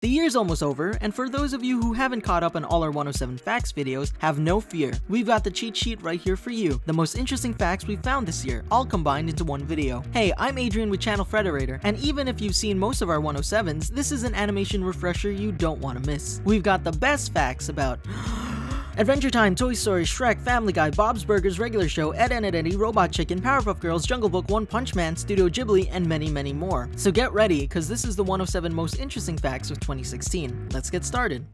The year's almost over, and for those of you who haven't caught up on all our 107 Facts videos, have no fear. We've got the cheat sheet right here for you. The most interesting facts we've found this year, all combined into one video. Hey, I'm Adrian with channel Frederator, and even if you've seen most of our 107s, this is an animation refresher you don't want to miss. We've got the best facts about Adventure Time, Toy Story, Shrek, Family Guy, Bob's Burgers, Regular Show, Ed, Edd n Eddy, Robot Chicken, Powerpuff Girls, Jungle Book, One Punch Man, Studio Ghibli, and many more. So get ready, because this is the 107 most interesting facts of 2016. Let's get started.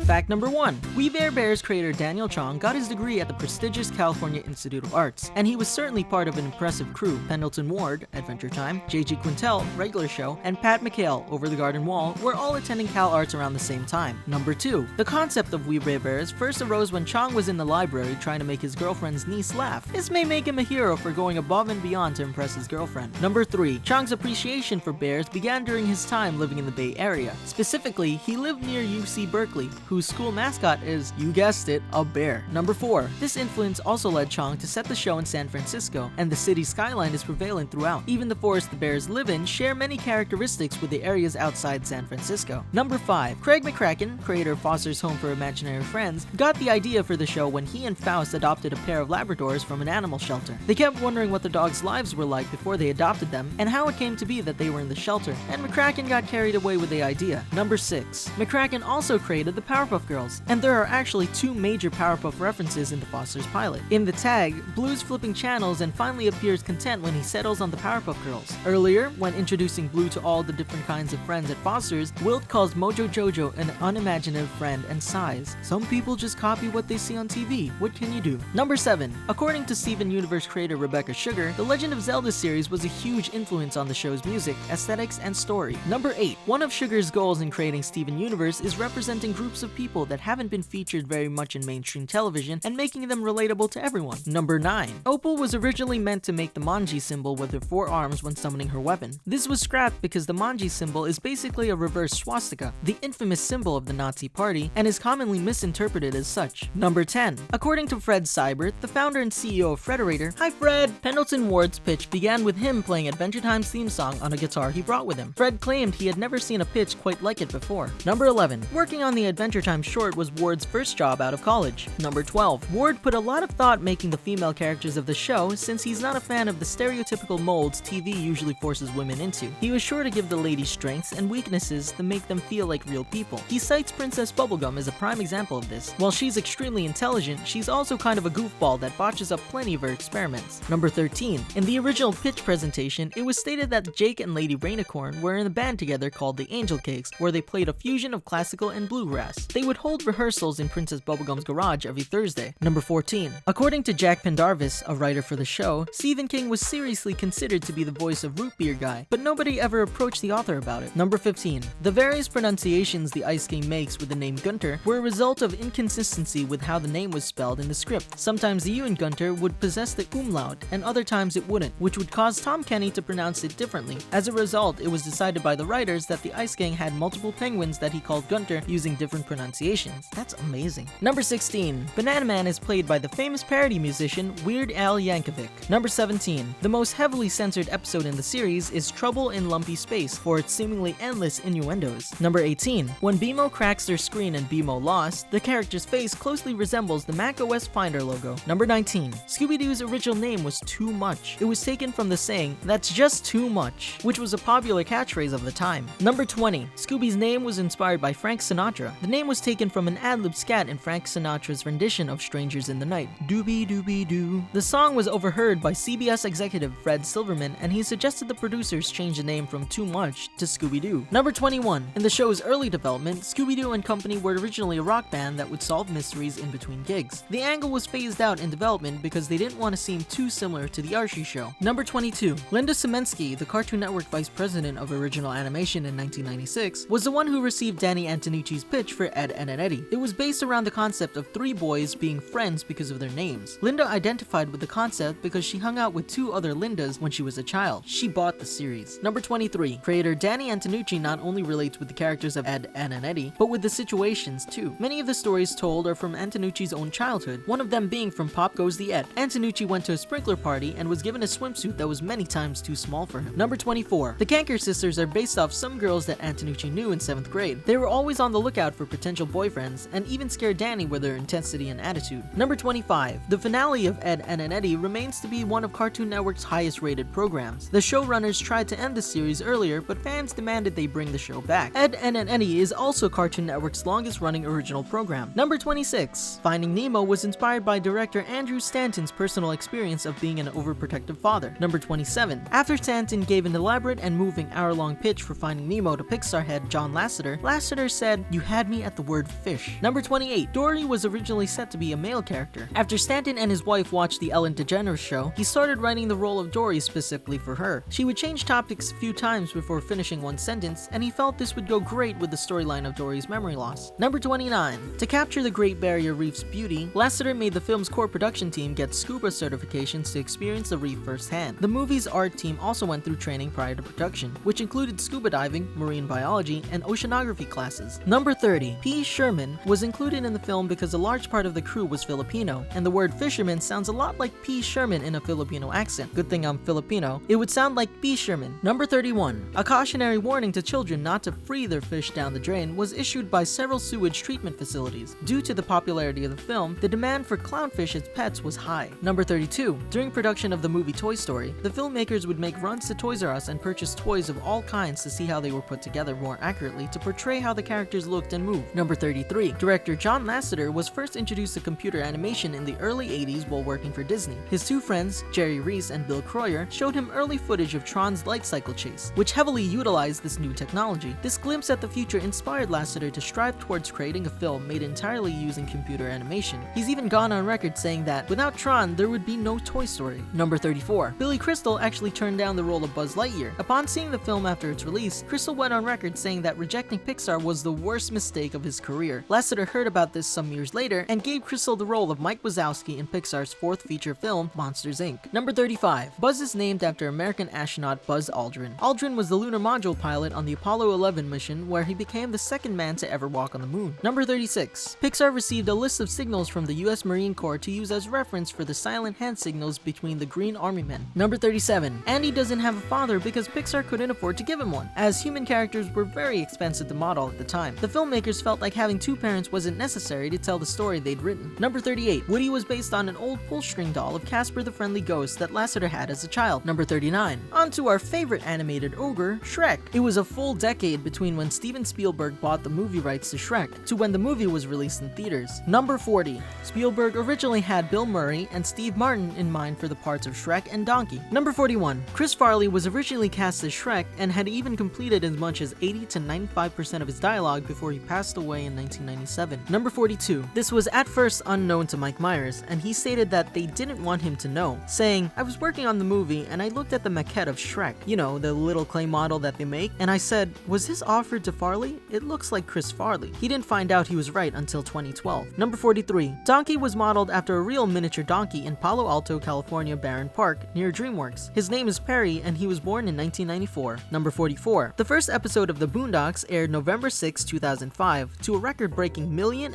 Fact number 1. We Bare Bears creator Daniel Chong got his degree at the prestigious California Institute of Arts, and he was certainly part of an impressive crew. Pendleton Ward, Adventure Time, J.G. Quintel, Regular Show, and Pat McHale, Over the Garden Wall, were all attending Cal Arts around the same time. Number 2. The concept of We Bare Bears first arose when Chong was in the library trying to make his girlfriend's niece laugh. This may make him a hero for going above and beyond to impress his girlfriend. Number 3. Chong's appreciation for bears began during his time living in the Bay Area. Specifically, he lived near UC Berkeley, whose school mascot is, you guessed it, a bear. Number 4. This influence also led Chong to set the show in San Francisco, and the city's skyline is prevalent throughout. Even the forest the bears live in share many characteristics with the areas outside San Francisco. Number 5. Craig McCracken, creator of Foster's Home for Imaginary Friends, got the idea for the show when he and Faust adopted a pair of Labradors from an animal shelter. They kept wondering what the dogs' lives were like before they adopted them, and how it came to be that they were in the shelter, and McCracken got carried away with the idea. Number 6. McCracken also created the Powerpuff Girls, and there are actually 2 major Powerpuff references in the Foster's pilot. In the tag, Blue's flipping channels and finally appears content when he settles on the Powerpuff Girls. Earlier, when introducing Blue to all the different kinds of friends at Foster's, Wilt calls Mojo Jojo an unimaginative friend and sighs. Some people just copy what they see on TV. What can you do? Number 7. According to Steven Universe creator Rebecca Sugar, the Legend of Zelda series was a huge influence on the show's music, aesthetics, and story. Number 8. One of Sugar's goals in creating Steven Universe is representing groups of people that haven't been featured very much in mainstream television and making them relatable to everyone. Number 9. Opal was originally meant to make the manji symbol with her 4 arms when summoning her weapon. This was scrapped because the manji symbol is basically a reverse swastika, the infamous symbol of the Nazi party, and is commonly misinterpreted as such. Number 10. According to Fred SEIBERT, the founder and CEO of Frederator, hi Fred! Pendleton Ward's pitch began with him playing Adventure Time's theme song on a guitar he brought with him. Fred claimed he had never seen a pitch quite like it before. Number 11. Working on the Adventure Time short was Ward's first job out of college. Number 12. Ward put a lot of thought making the female characters of the show since he's not a fan of the stereotypical molds TV usually forces women into. He was sure to give the ladies strengths and weaknesses to make them feel like real people. He cites Princess Bubblegum as a prime example of this. While she's extremely intelligent, she's also kind of a goofball that botches up plenty of her experiments. Number 13. In the original pitch presentation, it was stated that Jake and Lady Rainicorn were in a band together called the Angel Cakes, where they played a fusion of classical and bluegrass. They would hold rehearsals in Princess Bubblegum's garage every Thursday. Number 14. According to Jack Pendarvis, a writer for the show, Stephen King was seriously considered to be the voice of Root Beer Guy, but nobody ever approached the author about it. Number 15. The various pronunciations the Ice King makes with the name Gunter were a result of inconsistency with how the name was spelled in the script. Sometimes the U in Gunter would possess the umlaut, and other times it wouldn't, which would cause Tom Kenny to pronounce it differently. As a result, it was decided by the writers that the Ice King had multiple penguins that he called Gunter using different pronunciations. That's amazing. Number 16. Banana Man is played by the famous parody musician Weird Al Yankovic. Number 17. The most heavily censored episode in the series is Trouble in Lumpy Space for its seemingly endless innuendos. Number 18. When BMO cracks their screen in BMO Lost, the character's face closely resembles the macOS Finder logo. Number 19. Scooby-Doo's original name was Too Much. It was taken from the saying, "That's just too much," which was a popular catchphrase of the time. Number 20. Scooby's name was inspired by Frank Sinatra. The name was taken from an ad-lib scat in Frank Sinatra's rendition of Strangers in the Night, Doobie Doobie Doo. The song was overheard by CBS executive Fred Silverman, and he suggested the producers change the name from Too Much to Scooby-Doo. Number 21. In the show's early development, Scooby-Doo and Company were originally a rock band that would solve mysteries in between gigs. The angle was phased out in development because they didn't want to seem too similar to the Archie show. Number 22. Linda Simensky, the Cartoon Network vice president of original animation in 1996, was the one who received Danny Antonucci's pitch for Ed, Edd, and Eddy. It was based around the concept of three boys being friends because of their names. Linda identified with the concept because she hung out with two other Lindas when she was a child. She bought the series. Number 23. Creator Danny Antonucci not only relates with the characters of Ed, Edd, and Eddy, but with the situations too. Many of the stories told are from Antonucci's own childhood, one of them being from Pop Goes the Ed. Antonucci went to a sprinkler party and was given a swimsuit that was many times too small for him. Number 24. The Kanker sisters are based off some girls that Antonucci knew in 7th grade. They were always on the lookout for potential boyfriends and even scared Danny with their intensity and attitude. Number 25. The finale of Ed, Edd, and Eddy remains to be one of Cartoon Network's highest rated programs. The showrunners tried to end the series earlier, but fans demanded they bring the show back. Ed, Edd, and Eddy is also Cartoon Network's longest running original program. Number 26. Finding Nemo was inspired by director Andrew Stanton's personal experience of being an overprotective father. Number 27. After Stanton gave an elaborate and moving hour-long pitch for Finding Nemo to Pixar head John Lasseter, Lasseter said, "You had me at the word fish." Number 28. Dory was originally set to be a male character. After Stanton and his wife watched the Ellen DeGeneres show, he started writing the role of Dory specifically for her. She would change topics a few times before finishing one sentence, and he felt this would go great with the storyline of Dory's memory loss. Number 29. To capture the Great Barrier Reef's beauty, Lasseter made the film's core production team get scuba certifications to experience the reef firsthand. The movie's art team also went through training prior to production, which included scuba diving, marine biology, and oceanography classes. Number 30. P. Sherman was included in the film because a large part of the crew was Filipino, and the word fisherman sounds a lot like P. Sherman in a Filipino accent. Good thing I'm Filipino. It would sound like P. Sherman. Number 31. A cautionary warning to children not to free their fish down the drain was issued by several sewage treatment facilities. Due to the popularity of the film, the demand for clownfish as pets was high. Number 32. During production of the movie Toy Story, the filmmakers would make runs to Toys R Us and purchase toys of all kinds to see how they were put together more accurately to portray how the characters looked and moved. Number 33. Director John Lasseter was first introduced to computer animation in the early 80s while working for Disney. His two friends, Jerry Reese and Bill Croyer, showed him early footage of Tron's light cycle chase, which heavily utilized this new technology. This glimpse at the future inspired Lasseter to strive towards creating a film made entirely using computer animation. He's even gone on record saying that without Tron, there would be no Toy Story. Number 34. Billy Crystal actually turned down the role of Buzz Lightyear. Upon seeing the film after its release, Crystal went on record saying that rejecting Pixar was the worst mistake of his career. Lasseter heard about this some years later and gave Crystal the role of Mike Wazowski in Pixar's fourth feature film, Monsters, Inc. Number 35. Buzz is named after American astronaut Buzz Aldrin. Aldrin was the lunar module pilot on the Apollo 11 mission, where he became the second man to ever walk on the moon. Number 36. Pixar received a list of signals from the US Marine Corps to use as reference for the silent hand signals between the Green Army men. Number 37. Andy doesn't have a father because Pixar couldn't afford to give him one, as human characters were very expensive to model at the time. The filmmakers felt like having two parents wasn't necessary to tell the story they'd written. Number 38. Woody was based on an old pull-string doll of Casper the Friendly Ghost that Lasseter had as a child. Number 39. On to our favorite animated ogre, Shrek. It was a full decade between when Steven Spielberg bought the movie rights to Shrek to when the movie was released in theaters. Number 40. Spielberg originally had Bill Murray and Steve Martin in mind for the parts of Shrek and Donkey. Number 41. Chris Farley was originally cast as Shrek and had even completed as much as 80 to 95% of his dialogue before he passed away in 1997. Number 42. This was at first unknown to Mike Myers, and he stated that they didn't want him to know, saying, "I was working on the movie and I looked at the maquette of Shrek, you know, the little clay model that they make, and I said, was this offered to Farley? It looks like Chris Farley." He didn't find out he was right until 2012. Number 43. Donkey was modeled after a real miniature donkey in Palo Alto, California Barron Park near DreamWorks. His name is Perry and he was born in 1994. Number 44. The first episode of The Boondocks aired November 6, 2005 to a record-breaking 1.5 million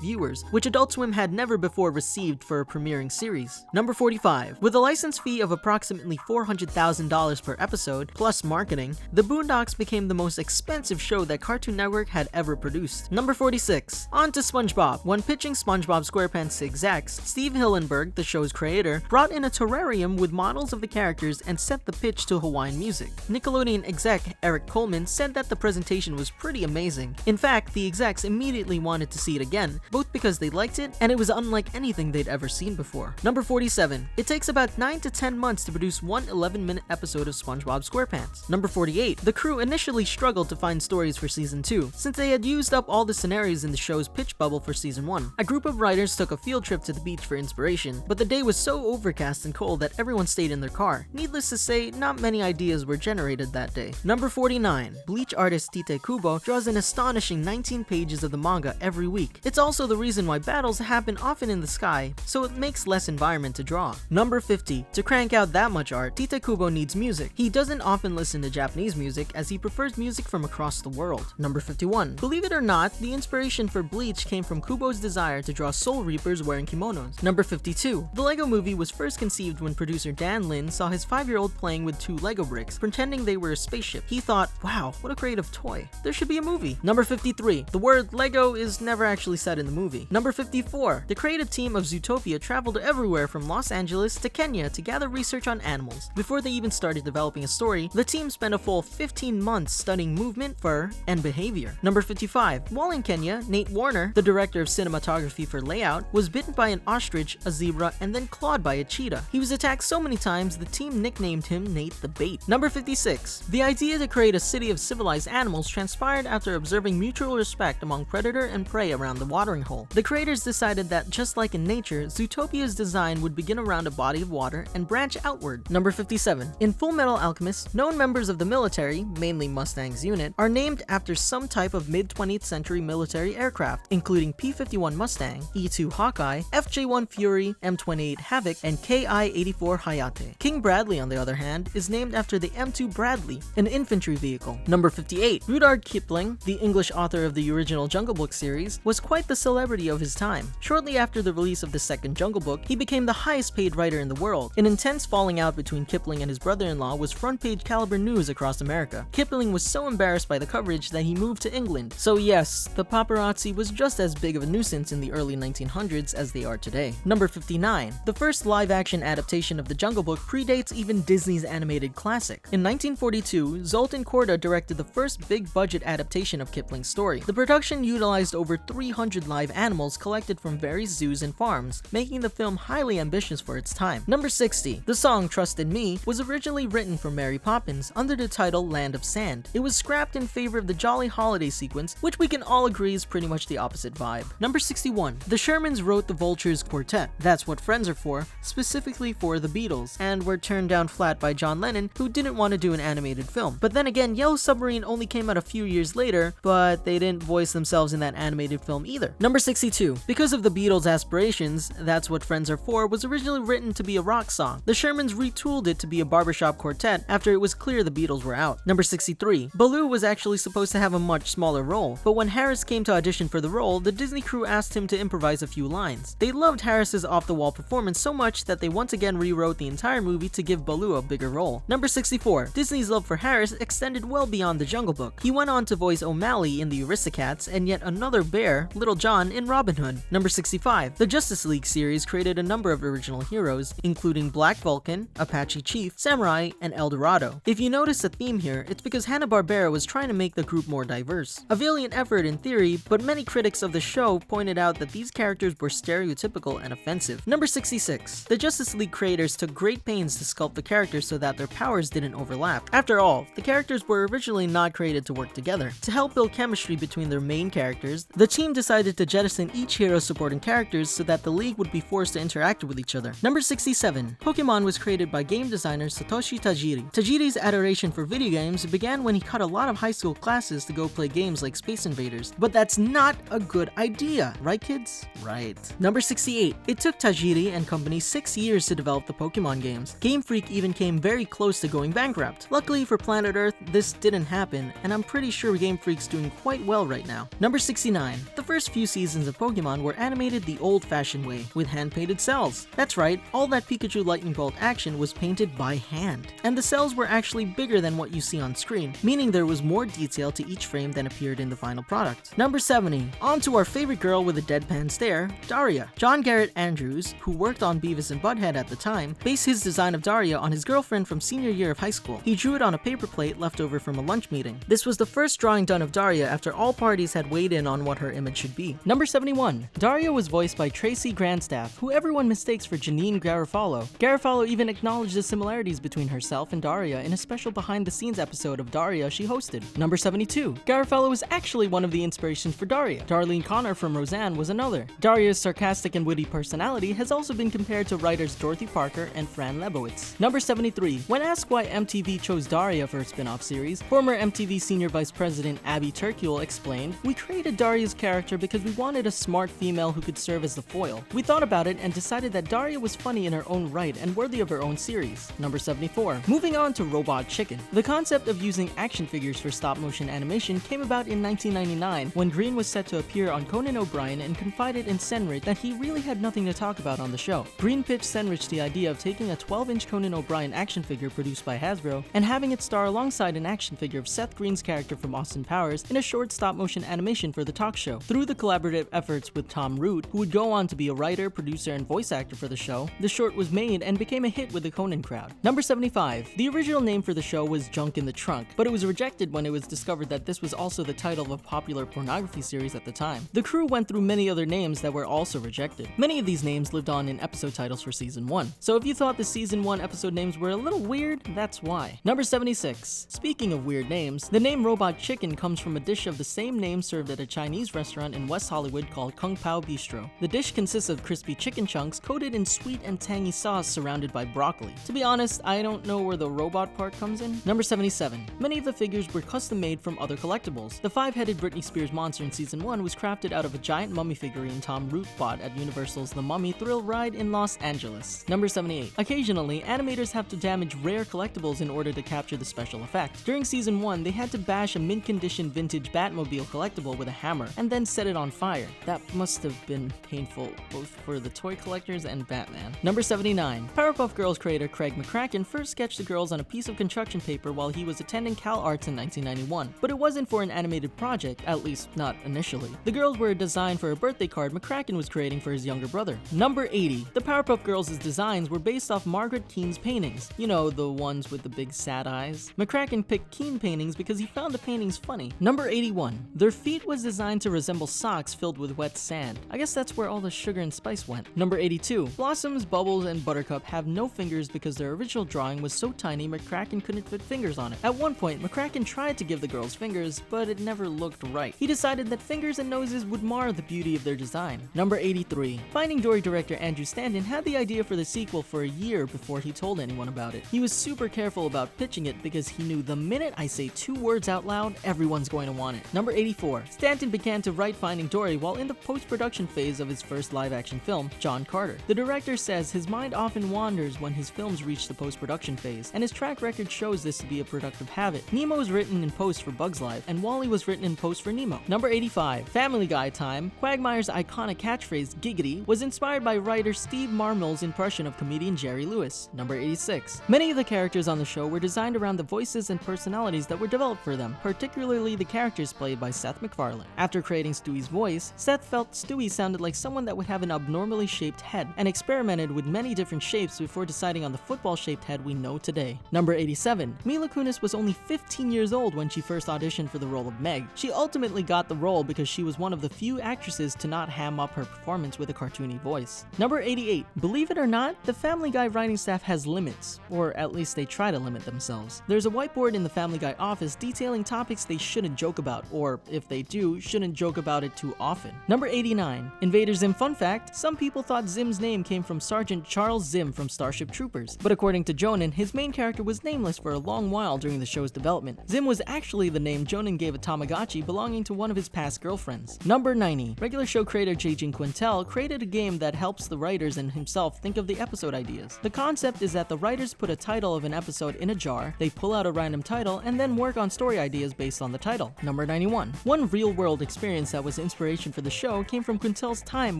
viewers, which Adult Swim had never before received for a premiering series. Number 45. With a license fee of approximately $400,000 per episode, plus marketing, The Boondocks became the most expensive show that Cartoon Network had ever produced. Number 46. On to SpongeBob. When pitching SpongeBob SquarePants to execs, Steve Hillenburg, the show's creator, brought in a terrarium with models of the characters and set the pitch to Hawaiian music. Nickelodeon exec Eric Coleman said that the presentation was pretty amazing. In fact, the execs immediately wanted to see it again, both because they liked it and it was unlike anything they'd ever seen before. Number 47. It takes about 9 to 10 months to produce one 11-minute episode of SpongeBob SquarePants. Number 48. The crew initially struggled to find stories for season 2, since they had used up all the scenarios in the show's pitch bubble for season 1. A group of writers took a field trip to the beach for inspiration, but the day was so overcast and cold that everyone stayed in their car. Needless to say, not many ideas were generated that day. Number 49. Bleach artist Tite Kubo draws an astonishing 19 pages of the manga every week. It's also the reason why battles happen often in the sky, so it makes less environment to draw. Number 50. To crank out that much art, Tite Kubo needs music. He doesn't often listen to Japanese music as he prefers music from across the world. Number 51. Believe it or not, the inspiration for Bleach came from Kubo's desire to draw Soul Reapers wearing kimonos. Number 52. The Lego Movie was first conceived when producer Dan Lin saw his 5-year-old playing with 2 Lego bricks, pretending they were a spaceship. He thought, wow, what a creative toy. There should be a movie. Number 53. The word Lego is never actually said in the movie. Number 54. The creative team of Zootopia traveled everywhere from Los Angeles to Kenya to gather research on animals. Before they even started developing a story, the team spent a full 15 months studying movement, fur, and behavior. Number 55. While in Kenya, Nate Warner, the director of cinematography for Layout, was bitten by an ostrich, a zebra, and then clawed by a cheetah. He was attacked so many times, the team nicknamed him Nate the Bait. Number 56. The idea to create a city of civilized animals transpired after observing mutual respect among predator and prey around the watering hole. The creators decided that, just like in nature, Zootopia's design would begin around a body of water and branch outward. Number 57. In Full Metal Alchemist, known members of the military, mainly Mustang's unit, are named after some type of mid-20th century military aircraft, including P-51 Mustang, E-2 Hawkeye, FJ-1 Fury, M28 Havoc, and KI-84 Hayate. King Bradley, on the other hand, is named after the M2 Bradley, an infantry vehicle. Number 58. Rudyard Kipling, the English author of the original Jungle Book series, was quite the celebrity of his time. Shortly after the release of the second Jungle Book, he became the highest paid writer in the world. An intense falling out between Kipling and his brother-in-law was front-page caliber news across America. Kipling was so embarrassed by the coverage that he moved to England. So yes, the paparazzi was just as big of a nuisance in the early 1900s as they are today. Number 59. The first live-action adaptation of the Jungle Book predates even Disney's animated classic. In 1942, Zoltan Korda directed the first big-budget adaptation of Kipling's story. The production utilized over 300 live animals collected from various zoos and farms, making the film highly ambitious for its time. Number 60. The song Trust in Me was originally written for Mary Poppins under the title Land of Sand. It was scrapped in favor of the Jolly Holiday sequence, which we can all agree is pretty much the opposite vibe. Number 61. The Shermans wrote the Vultures Quartet, That's What Friends Are For, specifically for the Beatles, and were turned down flat by John Lennon, who didn't want to do an animated film. But then again, Yellow Submarine only came out a few years later, but they didn't voice themselves in that animated film either. Number 62. Because of the Beatles' aspirations, That's What Friends Are For was originally written to be a rock song. The Shermans retooled it to be a barbershop quartet after it was clear the Beatles were out. Number 63. Baloo was actually supposed to have a much smaller role, but when Harris came to audition for the role, the Disney crew asked him to improvise a few lines. They loved Harris's off-the-wall performance so much that they once again rewrote the entire movie to give Baloo a bigger role. Number 64. Disney's love for Harris extended well beyond the Jungle Book. He went on to voice O'Malley in the Aristocats and yet another bear, Little John, in Robin Hood. Number 65. The Justice League series created a number of original heroes, including Black Vulcan, Apache Chief, Samurai, and El Dorado. If you notice a theme here, it's because Hanna-Barbera was trying to make the group more diverse. A valiant effort in theory, but many critics of the show pointed out that these characters were stereotypical and offensive. Number 66. The Justice League creators took great pains to sculpt the characters so that their powers didn't overlap. After all, the characters were originally not created to work together. To help build chemistry between their main characters, the team decided to jettison each hero's supporting characters so that the League would be forced to interact with each other. Number 67. Pokemon was created by game designer Satoshi Tajiri. Tajiri's adoration for video games began when he cut a lot of high school classes to go play games like Space Invaders. But that's not a good idea, right kids? Right. Number 68. It took Tajiri and company 6 years to develop the Pokemon games. Game Freak even came very close to going bankrupt. Luckily for Planet Earth, this didn't happen, and I'm pretty sure Game Freak's doing quite well right now. Number 69. The first few seasons of Pokemon were animated the old-fashioned way, with hand-painted cells. That's right, all that Pikachu Lightning Bolt action was painted by hand. And the cells were actually bigger than what you see on screen, meaning there was more detail to each frame than appeared in the final product. Number 70. On to our favorite girl with a deadpan stare, Daria. John Garrett Andrews, who worked on Beavis and Butthead at the time, based his design of Daria on his girlfriend from senior year of high school. He drew it on a paper plate left over from a lunch meeting. This was the first drawing done of Daria after all parties had weighed in on what her image should be. Number 71. Daria was voiced by Tracy Grandstaff, who everyone mistakes for Janine Garofalo. Garofalo even acknowledged the similarities between herself and Daria in a special behind-the-scenes episode of Daria she hosted. Number 72. Garofalo was actually one of the inspirations for Daria. Darlene Connor from Roseanne was another. Daria's sarcastic and witty personality has also been compared to writers Dorothy Parker and Fran Lebowitz. Number 73. When asked why MTV chose Daria for a spin-off series, former MTV Senior Vice President Abby Turkule explained explained, "We created Daria's character because we wanted a smart female who could serve as the foil. We thought about it and decided that Daria was funny in her own right and worthy of her own series." Number 74. Moving on to Robot Chicken. The concept of using action figures for stop-motion animation came about in 1999 when Green was set to appear on Conan O'Brien and confided in Senrich that he really had nothing to talk about on the show. Green pitched Senrich the idea of taking a 12-inch Conan O'Brien action figure produced by Hasbro and having it star alongside an action figure of Seth Green's character from Austin Powers in a short stop-motion animation for the talk show. Through the collaborative efforts with Tom Root, who would go on to be a writer, producer, and voice actor for the show, the short was made and became a hit with the Conan crowd. Number 75. The original name for the show was Junk in the Trunk, but it was rejected when it was discovered that this was also the title of a popular pornography series at the time. The crew went through many other names that were also rejected. Many of these names lived on in episode titles for Season 1. So if you thought the Season 1 episode names were a little weird, that's why. Number 76. Speaking of weird names, the name Robot Chicken comes from a dish of the same name served at a Chinese restaurant in West Hollywood called Kung Pao Bistro. The dish consists of crispy chicken chunks coated in sweet and tangy sauce surrounded by broccoli. To be honest, I don't know where the robot part comes in. Number 77. Many of the figures were custom made from other collectibles. The 5-headed Britney Spears monster in Season 1 was crafted out of a giant mummy figurine Tom Root bought at Universal's The Mummy Thrill Ride in Los Angeles. Number 78. Occasionally, animators have to damage rare collectibles in order to capture the special effect. During Season 1, they had to bash a mint-condition vintage Batmobile collectible with a hammer and then set it on fire. That must have been painful both for the toy collectors and Batman. Number 79. Powerpuff Girls creator Craig McCracken first sketched the girls on a piece of construction paper while he was attending Cal Arts in 1991, but it wasn't for an animated project, at least not initially. The girls were designed for a birthday card McCracken was creating for his younger brother. Number 80. The Powerpuff Girls' designs were based off Margaret Keane's paintings. You know, the ones with the big sad eyes. McCracken picked Keane paintings because he found the paintings funny. Number 81. Their feet was designed to resemble socks filled with wet sand. I guess that's where all the sugar and spice went. Number 82. Blossoms, Bubbles, and Buttercup have no fingers because their original drawing was so tiny McCracken couldn't fit fingers on it. At one point, McCracken tried to give the girls fingers, but it never looked right. He decided that fingers and noses would mar the beauty of their design. Number 83. Finding Dory director Andrew Stanton had the idea for the sequel for a year before he told anyone about it. He was super careful about pitching it because he knew the minute I say 2 words out loud, everyone's going to want it. Number 84. Stanton began to write Finding Dory while in the post-production phase of his first live-action film, John Carter. The director says his mind often wanders when his films reach the post-production phase, and his track record shows this to be a productive habit. Nemo was written in post for Bug's Life, and Wall-E was written in post for Nemo. Number 85. Family Guy time. Quagmire's iconic catchphrase, "Giggity," was inspired by writer Steve Marmol's impression of comedian Jerry Lewis. Number 86. Many of the characters on the show were designed around the voices and personalities that were developed for them, particularly the characters played by Seth MacFarlane. After creating Stewie's voice, Seth felt Stewie sounded like someone that would have an abnormally shaped head, and experimented with many different shapes before deciding on the football-shaped head we know today. Number 87. Mila Kunis was only 15 years old when she first auditioned for the role of Meg. She ultimately got the role because she was one of the few actresses to not ham up her performance with a cartoony voice. Number 88. Believe it or not, the Family Guy writing staff has limits, or at least they try to limit themselves. There's a whiteboard in the Family Guy office detailing topics they shouldn't joke about, or if they do, shouldn't joke about it too often. Number 89. Invader Zim fun fact, some people thought Zim's name came from Sergeant Charles Zim from Starship Troopers, but according to Jonan, his main character was nameless for a long while during the show's development. Zim was actually the name Jonan gave a Tamagotchi belonging to one of his past girlfriends. Number 90. Regular show creator J.G. Quintel created a game that helps the writers and himself think of the episode ideas. The concept is that the writers put a title of an episode in a jar, they pull out a random title, and then work on story ideas based on the title. Number 91. One real-world experience that was inspiration for the show came from Quintel's time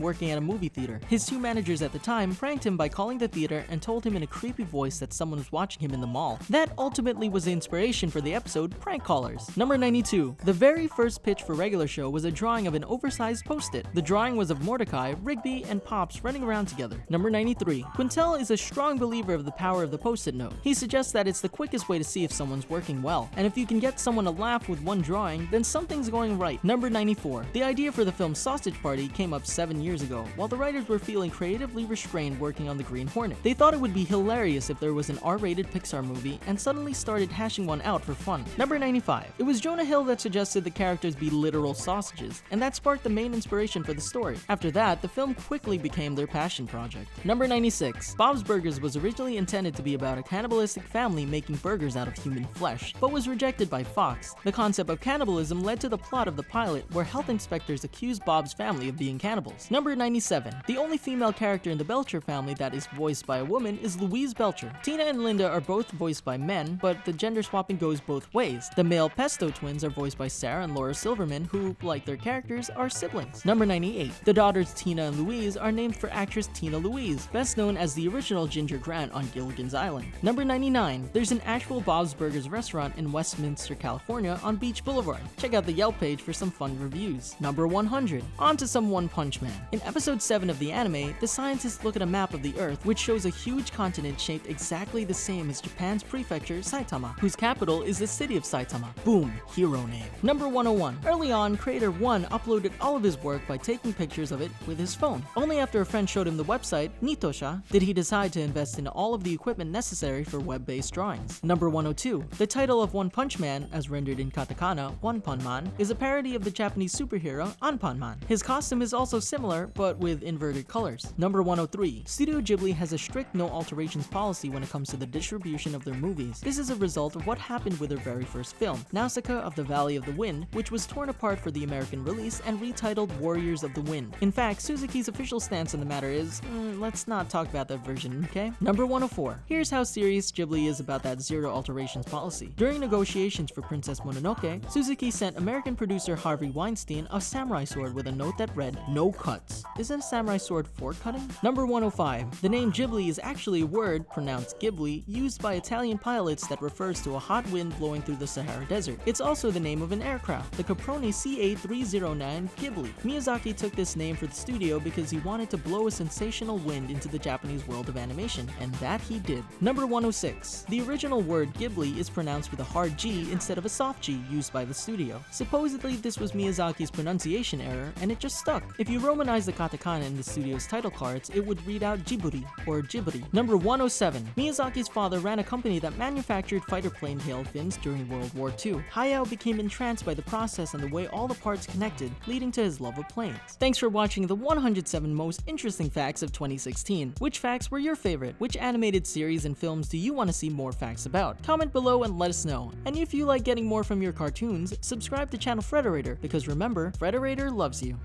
working at a movie theater. His 2 managers at the time pranked him by calling the theater and told him in a creepy voice that someone was watching him in the mall. That ultimately was the inspiration for the episode Prank Callers. Number 92. The very first pitch for Regular Show was a drawing of an oversized post-it. The drawing was of Mordecai, Rigby, and Pops running around together. Number 93. Quintel is a strong believer of the power of the post-it note. He suggests that it's the quickest way to see if someone's working well, and if you can get someone to laugh with one drawing, then something's going right. Number 94. The idea for the film Sausage Party came up 7 years ago, while the writers were feeling creatively restrained working on the Green Hornet. They thought it would be hilarious if there was an R-rated Pixar movie, and suddenly started hashing one out for fun. Number 95. It was Jonah Hill that suggested the characters be literal sausages, and that sparked the main inspiration for the story. After that, the film quickly became their passion project. Number 96. Bob's Burgers was originally intended to be about a cannibalistic family making burgers out of human flesh, but was rejected by Fox. The concept of cannibalism led led to the plot of the pilot where health inspectors accuse Bob's family of being cannibals. Number 97. The only female character in the Belcher family that is voiced by a woman is Louise Belcher. Tina and Linda are both voiced by men, but the gender swapping goes both ways. The male Pesto twins are voiced by Sarah and Laura Silverman, who, like their characters, are siblings. Number 98. The daughters Tina and Louise are named for actress Tina Louise, best known as the original Ginger Grant on Gilligan's Island. Number 99. There's an actual Bob's Burgers restaurant in Westminster, California on Beach Boulevard. Check out the Yelp page for some fun reviews. Number 100. On to some One Punch Man. In episode 7 of the anime, the scientists look at a map of the Earth which shows a huge continent shaped exactly the same as Japan's prefecture Saitama, whose capital is the city of Saitama. Boom, hero name. Number 101. Early on, creator 1 uploaded all of his work by taking pictures of it with his phone. Only after a friend showed him the website, Nitosha, did he decide to invest in all of the equipment necessary for web-based drawings. Number 102. The title of One Punch Man, as rendered in katakana, One Punch Man, is a parody of the Japanese superhero Anpanman. His costume is also similar, but with inverted colors. Number 103. Studio Ghibli has a strict no alterations policy when it comes to the distribution of their movies. This is a result of what happened with their very first film, Nausicaa of the Valley of the Wind, which was torn apart for the American release and retitled Warriors of the Wind. In fact, Suzuki's official stance on the matter is, let's not talk about that version, okay? Number 104. Here's how serious Ghibli is about that zero alterations policy. During negotiations for Princess Mononoke, Suzuki sent American producer Harvey Weinstein a samurai sword with a note that read, "No cuts." Isn't a samurai sword for cutting? Number 105. The name Ghibli is actually a word, pronounced Ghibli, used by Italian pilots that refers to a hot wind blowing through the Sahara Desert. It's also the name of an aircraft, the Caproni CA-309 Ghibli. Miyazaki took this name for the studio because he wanted to blow a sensational wind into the Japanese world of animation, and that he did. Number 106. The original word Ghibli is pronounced with a hard G instead of a soft G used by the studio. Supposedly this was Miyazaki's pronunciation error, and it just stuck. If you romanize the katakana in the studio's title cards, it would read out Djibouti or Djibouti. Number 107. Miyazaki's father ran a company that manufactured fighter plane tail fins during World War II. Hayao became entranced by the process and the way all the parts connected, leading to his love of planes. Thanks for watching the 107 most interesting facts of 2016. Which facts were your favorite? Which animated series and films do you want to see more facts about? Comment below and let us know. And if you like getting more from your cartoons, subscribe to channel Frederator, because remember, Frederator loves you.